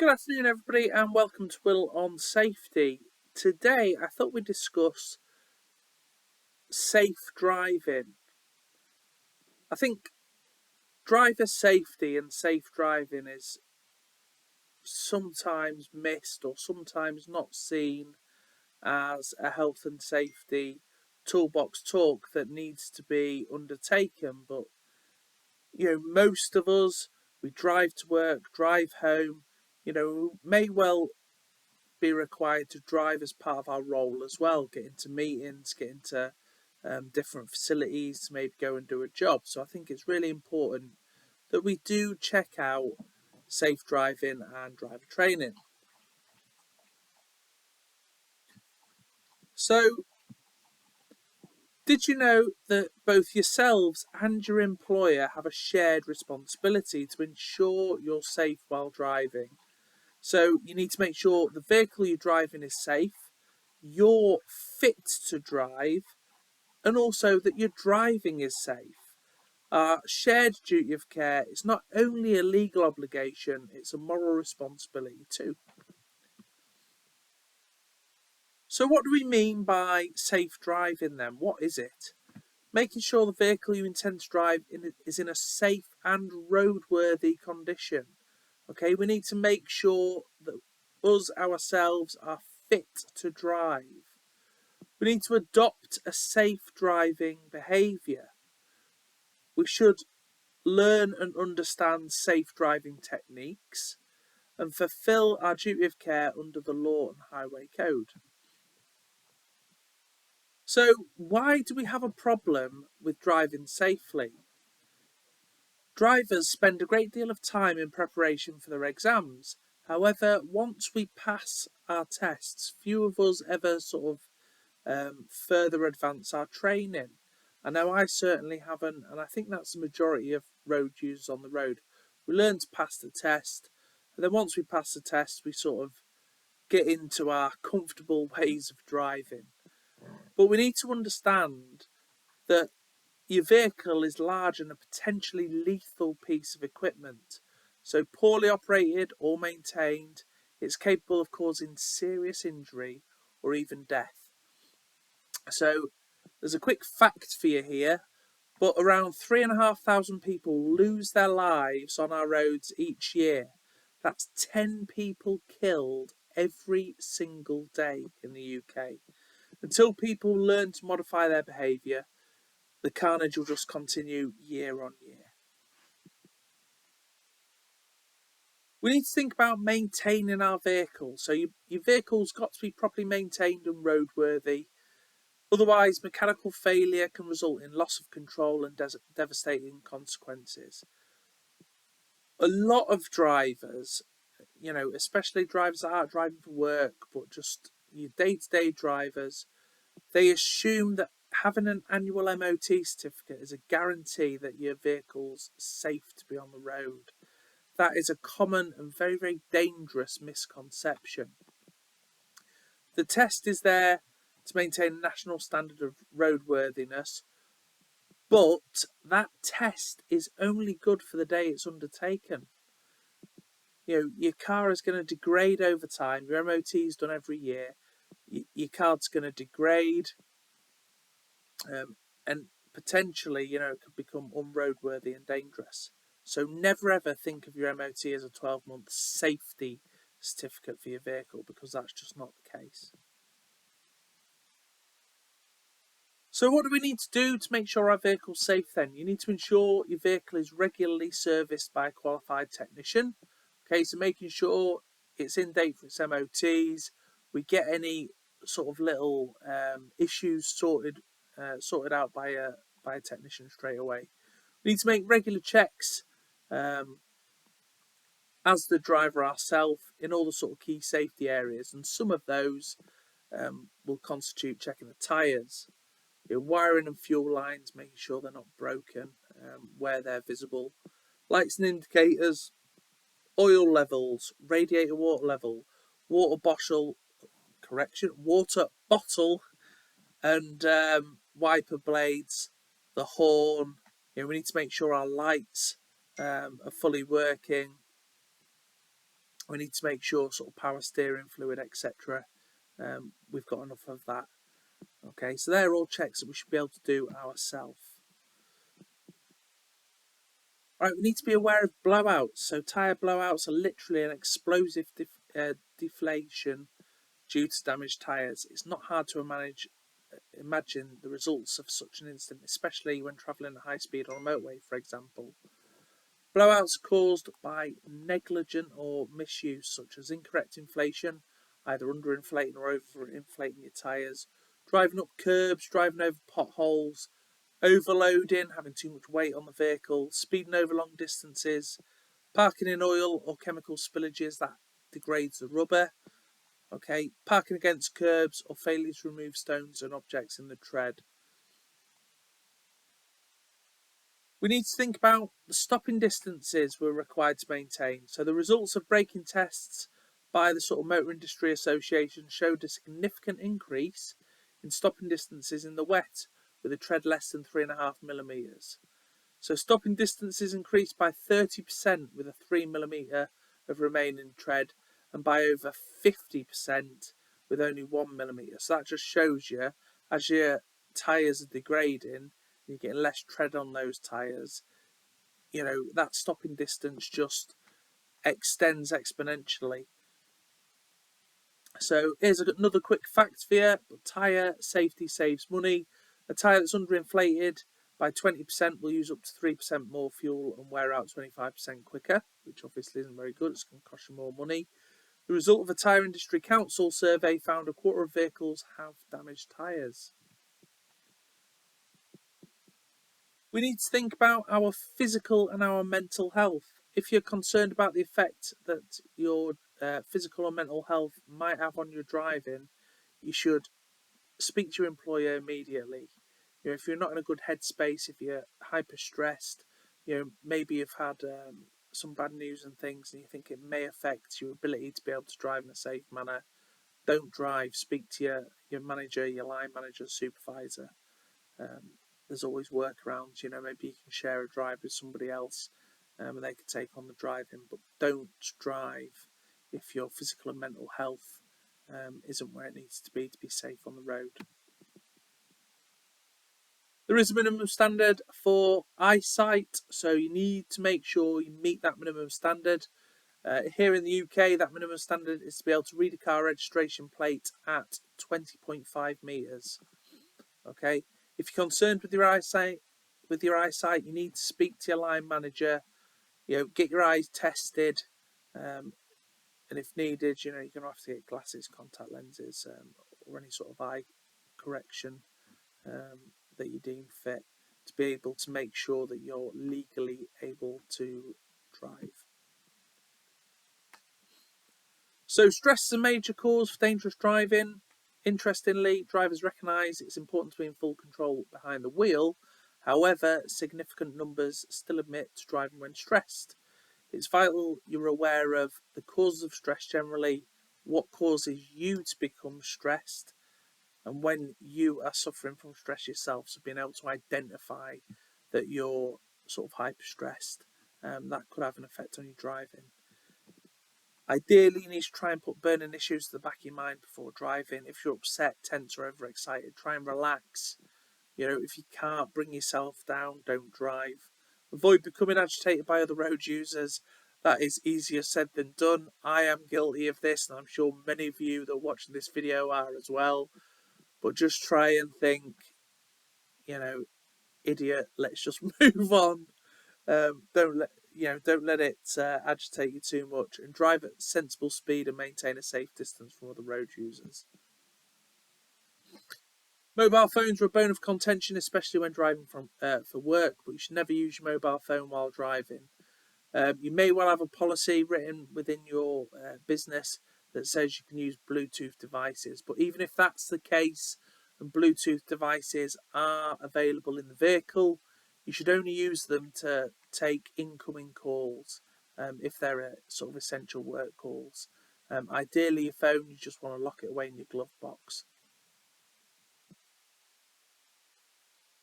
Good afternoon, everybody, and welcome to Will on Safety. Today, I thought we'd discuss safe driving. I think driver safety and safe driving is sometimes missed or sometimes not seen as a health and safety toolbox talk that needs to be undertaken. But, most of us, we drive to work, drive home, may well be required to drive as part of our role as well, get into meetings, get into different facilities to maybe go and do a job. So I think it's really important that we do check out safe driving and driver training. So, did you know that both yourselves and your employer have a shared responsibility to ensure you're safe while driving? So you need to make sure the vehicle you're driving is safe, you're fit to drive, and also that your driving is safe. Our shared duty of care is not only a legal obligation, it's a moral responsibility too. So what do we mean by safe driving then? What is it? Making sure the vehicle you intend to drive is in a safe and roadworthy condition. Okay, we need to make sure that us ourselves are fit to drive. We need to adopt a safe driving behaviour. We should learn and understand safe driving techniques and fulfil our duty of care under the law and highway code. So, why do we have a problem with driving safely? Drivers spend a great deal of time in preparation for their exams. However, once we pass our tests, few of us ever further advance our training. I know I certainly haven't, and I think that's the majority of road users on the road. We learn to pass the test, and then once we pass the test, we sort of get into our comfortable ways of driving. But we need to understand that your vehicle is large and a potentially lethal piece of equipment. So poorly operated or maintained, it's capable of causing serious injury or even death. So there's a quick fact for you here, but around 3,500 people lose their lives on our roads each year. That's 10 people killed every single day in the UK. Until people learn to modify their behaviour, the carnage will just continue year on year. We need to think about maintaining our vehicles. So your vehicle's got to be properly maintained and roadworthy. Otherwise, mechanical failure can result in loss of control and devastating consequences. A lot of drivers, especially drivers that aren't driving for work, but just your day-to-day drivers, they assume that having an annual MOT certificate is a guarantee that your vehicle's safe to be on the road. That is a common and very, very dangerous misconception. The test is there to maintain a national standard of roadworthiness, but that test is only good for the day it's undertaken. Your car is going to degrade over time. Your MOT is done every year. Your car's going to degrade, and potentially, it could become unroadworthy and dangerous. So never ever think of your MOT as a 12-month safety certificate for your vehicle, because that's just not the case. So what do we need to do to make sure our vehicle's safe then? You need to ensure your vehicle is regularly serviced by a qualified technician. Okay, so making sure it's in date for its MOTs, we get any sort of little issues sorted out by a technician straight away. We need to make regular checks as the driver ourselves in all the sort of key safety areas, and some of those will constitute checking the tyres, wiring and fuel lines, making sure they're not broken where they're visible, lights and indicators, oil levels, radiator water level, water bottle, and wiper blades, the horn. We need to make sure our lights are fully working. We need to make sure sort of power steering fluid, etc. We've got enough of that. Okay, so they're all checks that we should be able to do ourselves. Right, we need to be aware of blowouts. So tyre blowouts are literally an explosive deflation due to damaged tyres. It's not hard to imagine the results of such an incident, especially when travelling at high speed on a motorway, for example. Blowouts are caused by negligent or misuse, such as incorrect inflation, either underinflating or overinflating your tyres, driving up curbs, driving over potholes, overloading, having too much weight on the vehicle, speeding over long distances, parking in oil or chemical spillages that degrades the rubber, okay, parking against curbs or failure to remove stones and objects in the tread. We need to think about the stopping distances we're required to maintain. So the results of braking tests by the sort of Motor Industry Association showed a significant increase in stopping distances in the wet with a tread less than 3.5 millimetres. So stopping distances increased by 30% with a 3mm of remaining tread and by over 50% with only 1mm. So that just shows you, as your tyres are degrading, you're getting less tread on those tyres, that stopping distance just extends exponentially. So here's another quick fact for you. Tyre safety saves money. A tyre that's underinflated by 20% will use up to 3% more fuel and wear out 25% quicker, which obviously isn't very good. It's going to cost you more money. The result of a Tyre Industry Council survey found a quarter of vehicles have damaged tyres. We need to think about our physical and our mental health. If you're concerned about the effect that your physical or mental health might have on your driving, you should speak to your employer immediately. If you're not in a good headspace, if you're hyper stressed, maybe you've had some bad news and things, and you think it may affect your ability to be able to drive in a safe manner, don't drive. Speak to your manager, your line manager, supervisor. There's always workarounds. Maybe you can share a drive with somebody else, and they can take on the driving. But don't drive if your physical and mental health isn't where it needs to be safe on the road. There is a minimum standard for eyesight, so you need to make sure you meet that minimum standard. Here in the UK, that minimum standard is to be able to read a car registration plate at 20.5 metres. Okay, if you're concerned with your eyesight, you need to speak to your line manager. Get your eyes tested, and if needed, you're going to have to get glasses, contact lenses, or any sort of eye correction that you deem fit to be able to make sure that you're legally able to drive. So stress is a major cause for dangerous driving. Interestingly, drivers recognise it's important to be in full control behind the wheel. However, significant numbers still admit to driving when stressed. It's vital you're aware of the causes of stress generally, what causes you to become stressed, and when you are suffering from stress yourself. So being able to identify that you're sort of hyper stressed, that could have an effect on your driving. Ideally, you need to try and put burning issues to the back of your mind before driving. If you're upset, tense, or overexcited, try and relax. If you can't bring yourself down, don't drive. Avoid becoming agitated by other road users. That is easier said than done. I am guilty of this, and I'm sure many of you that are watching this video are as well. But just try and think, idiot, let's just move on. Don't let it agitate you too much, and drive at sensible speed and maintain a safe distance from other road users. Mobile phones are a bone of contention, especially when driving for work, but you should never use your mobile phone while driving. You may well have a policy written within your business that says you can use Bluetooth devices, but even if that's the case and Bluetooth devices are available in the vehicle, you should only use them to take incoming calls if they're sort of essential work calls. Ideally, your phone, you just want to lock it away in your glove box.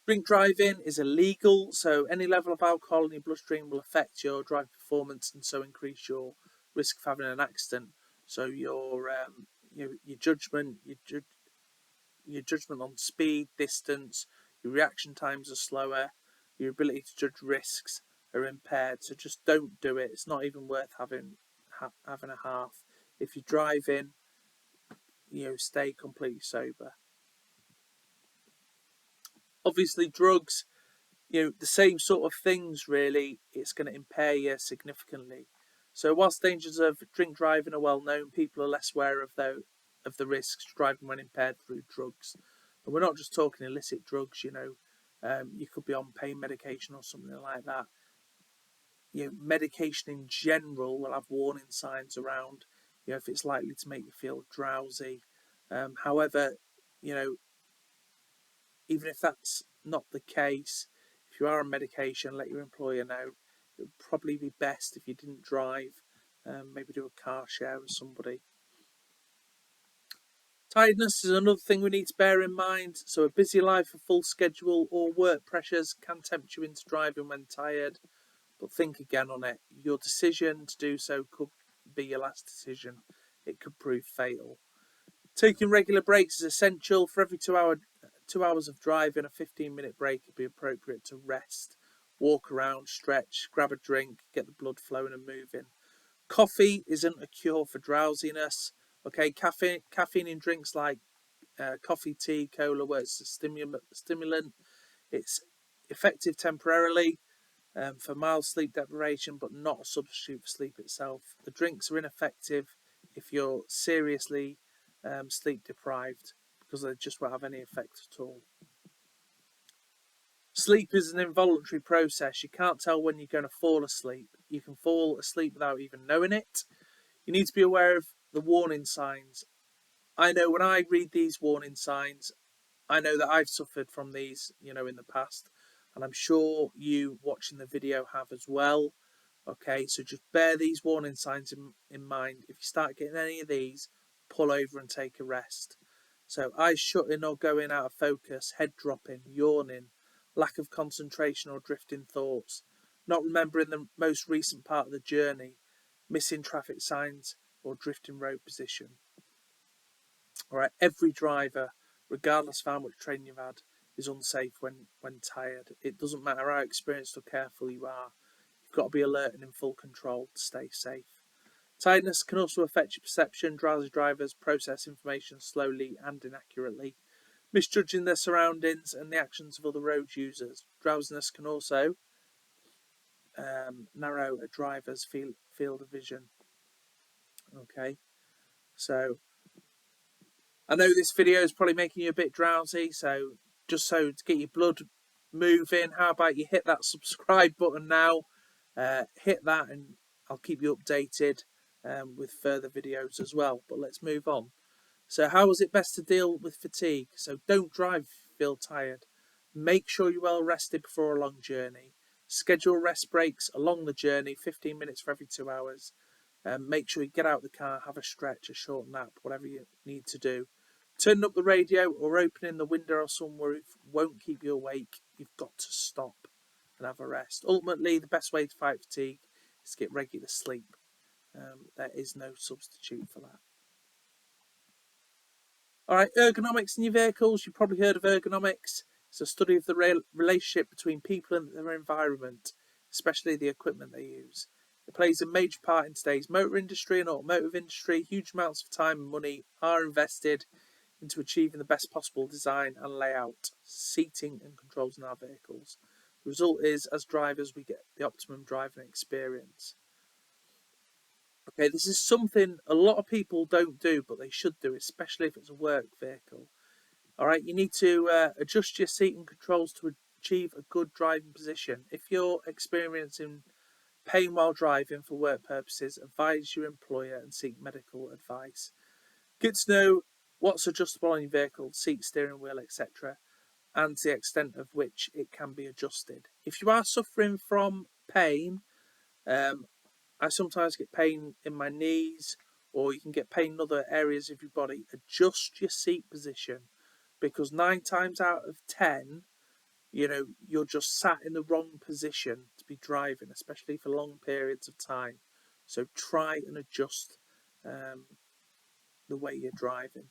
Drink driving is illegal, so any level of alcohol in your bloodstream will affect your driving performance and so increase your risk of having an accident. So your judgment, your judgment on speed, distance, your reaction times are slower, your ability to judge risks are impaired. So just don't do it. It's not even worth having a half. If you're driving, stay completely sober. Obviously, drugs, the same sort of things. Really, it's going to impair you significantly. So whilst dangers of drink driving are well known, people are less aware of the risks driving when impaired through drugs. And we're not just talking illicit drugs. You could be on pain medication or something like that. Medication in general will have warning signs around. If it's likely to make you feel drowsy. However, you know, even if that's not the case, if you are on medication, let your employer know. It would probably be best if you didn't drive. Maybe do a car share with somebody. Tiredness is another thing we need to bear in mind. So a busy life, a full schedule, or work pressures can tempt you into driving when tired. But think again on it. Your decision to do so could be your last decision. It could prove fatal. Taking regular breaks is essential. For every 2 hours of driving, a 15-minute break would be appropriate to rest, walk around, stretch, grab a drink, get the blood flowing and moving. Coffee isn't a cure for drowsiness. Okay, caffeine in drinks like coffee, tea, cola, where it's a stimulant. It's effective temporarily for mild sleep deprivation, but not a substitute for sleep itself. The drinks are ineffective if you're seriously sleep deprived, because they just won't have any effect at all. Sleep is an involuntary process. You can't tell when you're going to fall asleep. You can fall asleep without even knowing it. You need to be aware of the warning signs. I know when I read these warning signs, I know that I've suffered from these, in the past, and I'm sure you watching the video have as well. Okay, so just bear these warning signs in mind. If you start getting any of these, pull over and take a rest. So eyes shutting or going out of focus, head dropping, yawning, lack of concentration or drifting thoughts, not remembering the most recent part of the journey, missing traffic signs or drifting road position. All right, every driver, regardless of how much training you've had, is unsafe when tired. It doesn't matter how experienced or careful you are. You've got to be alert and in full control to stay safe. Tiredness can also affect your perception. Drowsy drivers process information slowly and inaccurately, misjudging their surroundings and the actions of other road users. Drowsiness can also narrow a driver's field of vision. Okay, so I know this video is probably making you a bit drowsy, so just so to get your blood moving, how about you hit that subscribe button now? Hit that and I'll keep you updated with further videos as well. But let's move on. So how is it best to deal with fatigue? So don't drive if you feel tired. Make sure you're well rested before a long journey. Schedule rest breaks along the journey, 15 minutes for every 2 hours. Make sure you get out of the car, have a stretch, a short nap, whatever you need to do. Turning up the radio or opening the window or sunroof won't keep you awake. You've got to stop and have a rest. Ultimately, the best way to fight fatigue is to get regular sleep. There is no substitute for that. All right, ergonomics in your vehicles. You've probably heard of ergonomics. It's a study of the relationship between people and their environment, especially the equipment they use. It plays a major part in today's motor industry and automotive industry. Huge amounts of time and money are invested into achieving the best possible design and layout, seating and controls in our vehicles. The result is, as drivers, we get the optimum driving experience. Okay, this is something a lot of people don't do, but they should do, especially if it's a work vehicle. All right, you need to adjust your seating controls to achieve a good driving position. If you're experiencing pain while driving for work purposes, advise your employer and seek medical advice. Get to know what's adjustable on your vehicle, seat, steering wheel, etc., and the extent of which it can be adjusted. If you are suffering from pain, I sometimes get pain in my knees, or you can get pain in other areas of your body. Adjust your seat position, because 9 times out of 10, you're just sat in the wrong position to be driving, especially for long periods of time. So try and adjust the way you're driving.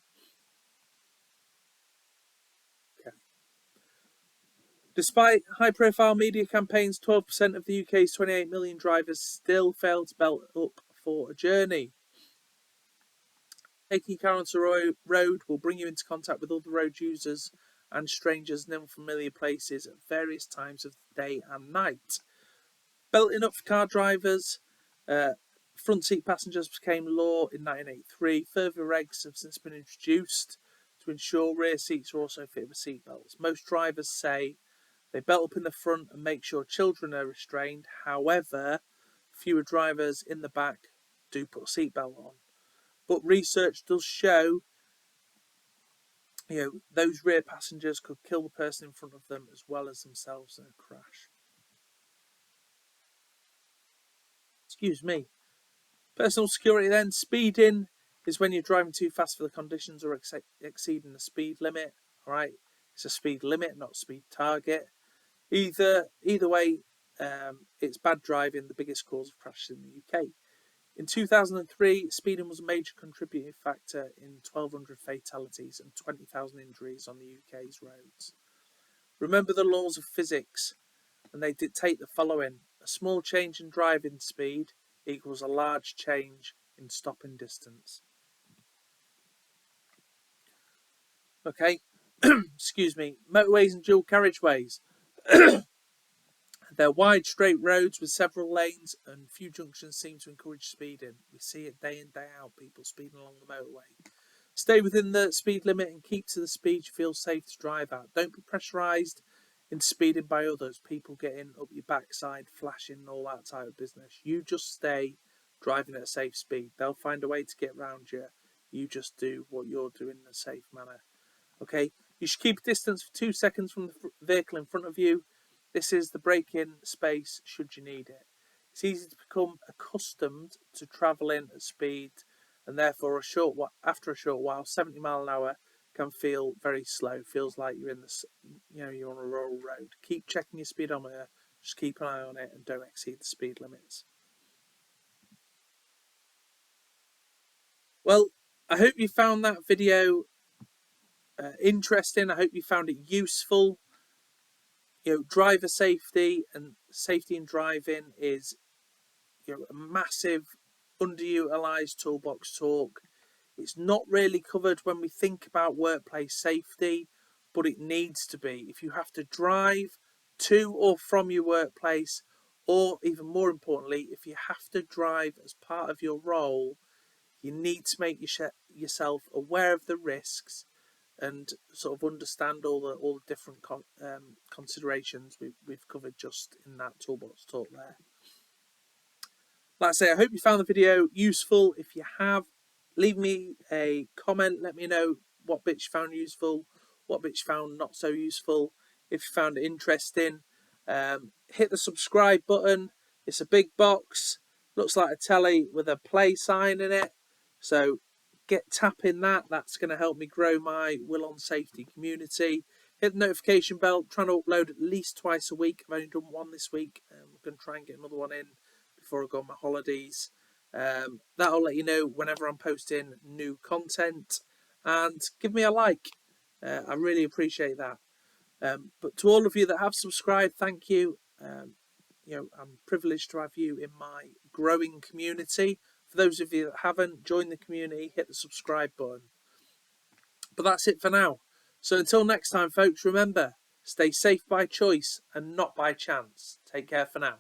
Okay. Despite high-profile media campaigns, 12% of the UK's 28 million drivers still fail to belt up for a journey. Taking your car onto a road will bring you into contact with other road users and strangers in unfamiliar places at various times of the day and night. Belting up for car drivers, front seat passengers became law in 1983. Further regs have since been introduced to ensure rear seats are also fitted with seatbelts. Most drivers say they belt up in the front and make sure children are restrained. However, fewer drivers in the back do put a seatbelt on. But research does show, those rear passengers could kill the person in front of them as well as themselves in a crash. Excuse me. Personal security then. Speeding is when you're driving too fast for the conditions or exceeding the speed limit. All right, it's a speed limit, not speed target. Either way, it's bad driving, the biggest cause of crashes in the UK. In 2003, speeding was a major contributing factor in 1,200 fatalities and 20,000 injuries on the UK's roads. Remember the laws of physics, and they dictate the following. A small change in driving speed equals a large change in stopping distance. Okay, excuse me. Motorways and dual carriageways. They're wide, straight roads with several lanes, and few junctions seem to encourage speeding. We see it day in, day out, people speeding along the motorway. Stay within the speed limit and keep to the speed you feel safe to drive at. Don't be pressurised into speeding by others, people getting up your backside, flashing, and all that type of business. You just stay driving at a safe speed. They'll find a way to get around you. You just do what you're doing in a safe manner. Okay, you should keep a distance of 2 seconds from the vehicle in front of you. This is the brake-in space should you need it. It's easy to become accustomed to travelling at speed, and therefore after a short while, 70 mile an hour can feel very slow. Feels like you're you're on a rural road. Keep checking your speedometer. Just keep an eye on it and don't exceed the speed limits. Well, I hope you found that video interesting. I hope you found it useful. Driver safety and safety in driving is a massive underutilized toolbox talk. It's not really covered when we think about workplace safety, but it needs to be. If you have to drive to or from your workplace, or even more importantly, if you have to drive as part of your role, you need to make yourself aware of the risks and sort of understand all the different considerations we've covered just in that toolbox talk there. Like I say, I hope you found the video useful. If you have, leave me a comment. Let me know what bits you found useful, what bits you found not so useful. If you found it interesting, hit the subscribe button. It's a big box. Looks like a telly with a play sign in it. So get tapping that. That's going to help me grow my Will on Safety community. Hit the notification bell. Trying to upload at least twice a week. I've only done one this week. I'm going to try and get another one in before I go on my holidays. That'll let you know whenever I'm posting new content, and give me a like. I really appreciate that. But to all of you that have subscribed, thank you. I'm privileged to have you in my growing community. For those of you that haven't joined the community, hit the subscribe button. But that's it for now. So until next time, folks, remember, stay safe by choice and not by chance. Take care for now.